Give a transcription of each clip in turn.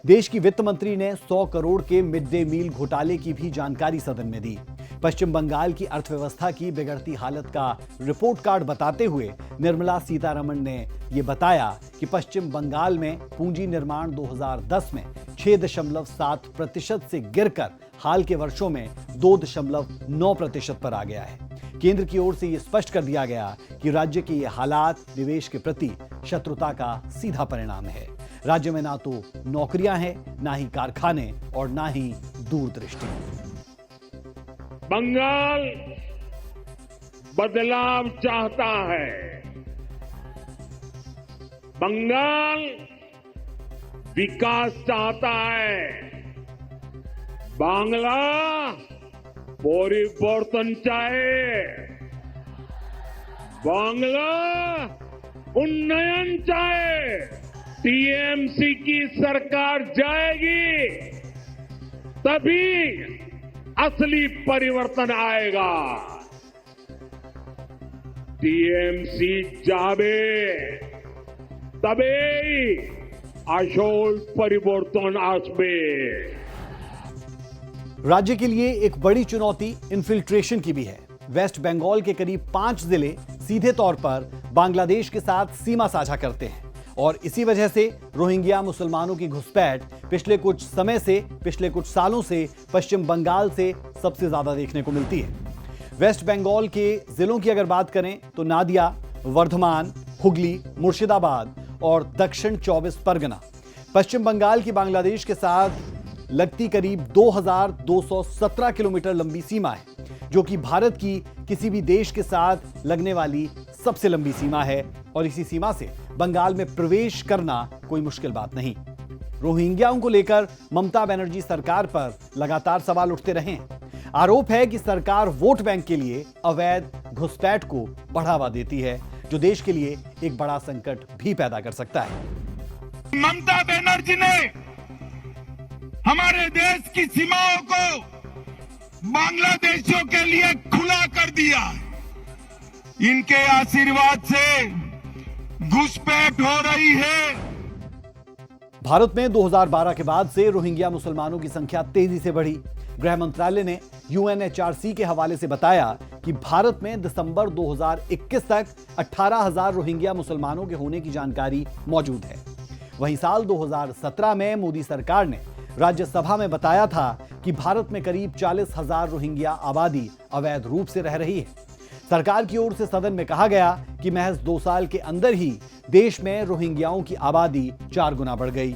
देश की वित्त मंत्री ने 100 करोड़ के मिड डे मील घोटाले की भी जानकारी सदन में दी। पश्चिम बंगाल की अर्थव्यवस्था की बिगड़ती हालत का रिपोर्ट कार्ड बताते हुए निर्मला सीतारमण ने यह बताया कि पश्चिम बंगाल में पूंजी निर्माण 2010 में 6.7% से गिरकर हाल के वर्षों में 2.9% पर आ गया है। केंद्र की ओर से यह स्पष्ट कर दिया गया कि राज्य के ये हालात निवेश के प्रति शत्रुता का सीधा परिणाम है। राज्य में ना तो नौकरियां हैं, ना ही कारखाने और ना ही दूरदृष्टि। बंगाल बदलाव चाहता है। बंगाल विकास चाहता है। बांग्ला परिवर्तन चाहे। बांग्ला उन्नयन चाहे। टीएमसी की सरकार जाएगी तभी असली परिवर्तन आएगा। टीएमसी जावे तबे আসল परिवर्तन आसबे। राज्य के लिए एक बड़ी चुनौती इन्फिल्ट्रेशन की भी है। वेस्ट बंगाल के करीब 5 जिले सीधे तौर पर बांग्लादेश के साथ सीमा साझा करते हैं और इसी वजह से रोहिंग्या मुसलमानों की घुसपैठ पिछले कुछ सालों से पश्चिम बंगाल से सबसे ज्यादा देखने को मिलती है। वेस्ट बंगाल के जिलों की अगर बात करें तो नादिया, वर्धमान, हुगली, मुर्शिदाबाद और दक्षिण 24 परगना। पश्चिम बंगाल की बांग्लादेश के साथ लगती करीब 2217 किलोमीटर लंबी सीमा है, जो कि भारत की किसी भी देश के साथ लगने वाली सबसे लंबी सीमा है और इसी सीमा से बंगाल में प्रवेश करना कोई मुश्किल बात नहीं। रोहिंग्याओं को लेकर ममता बनर्जी सरकार पर लगातार सवाल उठते रहे हैं। आरोप है कि सरकार वोट बैंक के लिए अवैध घुसपैठ को बढ़ावा देती है, जो देश के लिए एक बड़ा संकट भी पैदा कर सकता है। ममता बनर्जी ने हमारे देश की सीमाओं को बांग्लादेशियों के लिए खुला कर दिया। इनके आशीर्वाद से घुसपैठ हो रही है। भारत में 2012 के बाद से रोहिंग्या मुसलमानों की संख्या तेजी से बढ़ी। गृह मंत्रालय ने यूएनएचआरसी के हवाले से बताया कि भारत में दिसंबर 2021 तक 18,000 रोहिंग्या मुसलमानों के होने की जानकारी मौजूद है। वहीं साल 2017 में मोदी सरकार ने राज्यसभा में बताया था कि भारत में करीब 40,000 रोहिंग्या आबादी अवैध रूप से रह रही है। सरकार की ओर से सदन में कहा गया कि महज 2 साल के अंदर ही देश में रोहिंग्याओं की आबादी 4 गुना बढ़ गई।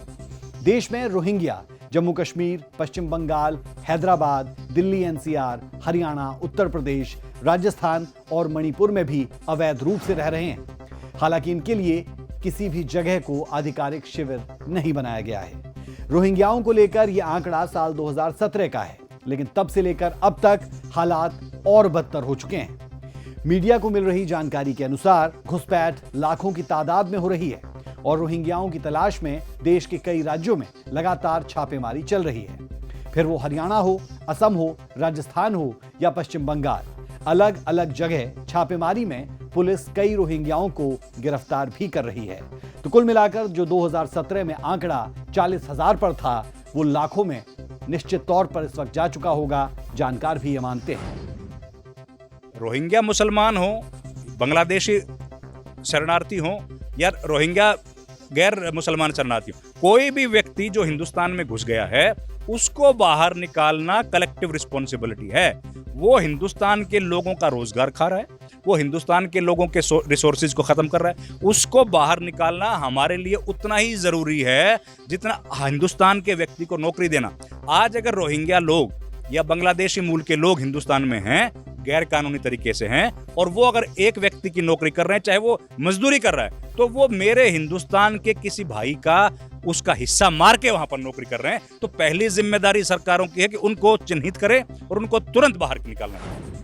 देश में रोहिंग्या जम्मू कश्मीर, पश्चिम बंगाल, हैदराबाद, दिल्ली एनसीआर, हरियाणा, उत्तर प्रदेश, राजस्थान और मणिपुर में भी अवैध रूप से रह रहे हैं। हालांकि इनके लिए किसी भी जगह को आधिकारिक शिविर नहीं बनाया गया है। रोहिंग्याओं को लेकर यह आंकड़ा साल 2017 का है, लेकिन तब से लेकर अब तक हालात और बदतर हो चुके हैं। मीडिया को मिल रही जानकारी के अनुसार घुसपैठ लाखों की तादाद में हो रही है और रोहिंग्याओं की तलाश में देश के कई राज्यों में लगातार छापेमारी चल रही है। फिर वो हरियाणा हो, असम हो, राजस्थान हो या पश्चिम बंगाल, अलग अलग जगह छापेमारी में पुलिस कई रोहिंग्याओं को गिरफ्तार भी कर रही है। तो कुल मिलाकर जो 2017 में आंकड़ा 40,000 पर था, वो लाखों में निश्चित तौर पर इस वक्त जा चुका होगा। जानकार भी ये मानते हैं। रोहिंग्या मुसलमान हो, बांग्लादेशी शरणार्थी हो या रोहिंग्या गैर मुसलमान शरणार्थी हो, कोई भी व्यक्ति जो हिंदुस्तान में घुस गया है उसको बाहर निकालना कलेक्टिव रिस्पॉन्सिबिलिटी है। वो हिंदुस्तान के लोगों का रोजगार खा रहा है, वो हिंदुस्तान के लोगों के रिसोर्सेज को खत्म कर रहा है। उसको बाहर निकालना हमारे लिए उतना ही जरूरी है जितना हिंदुस्तान के व्यक्ति को नौकरी देना। आज अगर रोहिंग्या लोग या बांग्लादेशी मूल के लोग हिंदुस्तान में हैं, गैर कानूनी तरीके से हैं, और वो अगर एक व्यक्ति की नौकरी कर रहे हैं, चाहे वो मजदूरी कर रहा है, तो वो मेरे हिंदुस्तान के किसी भाई का उसका हिस्सा मार के वहां पर नौकरी कर रहे हैं। तो पहली जिम्मेदारी सरकारों की है कि उनको चिन्हित करें और उनको तुरंत बाहर निकालना है।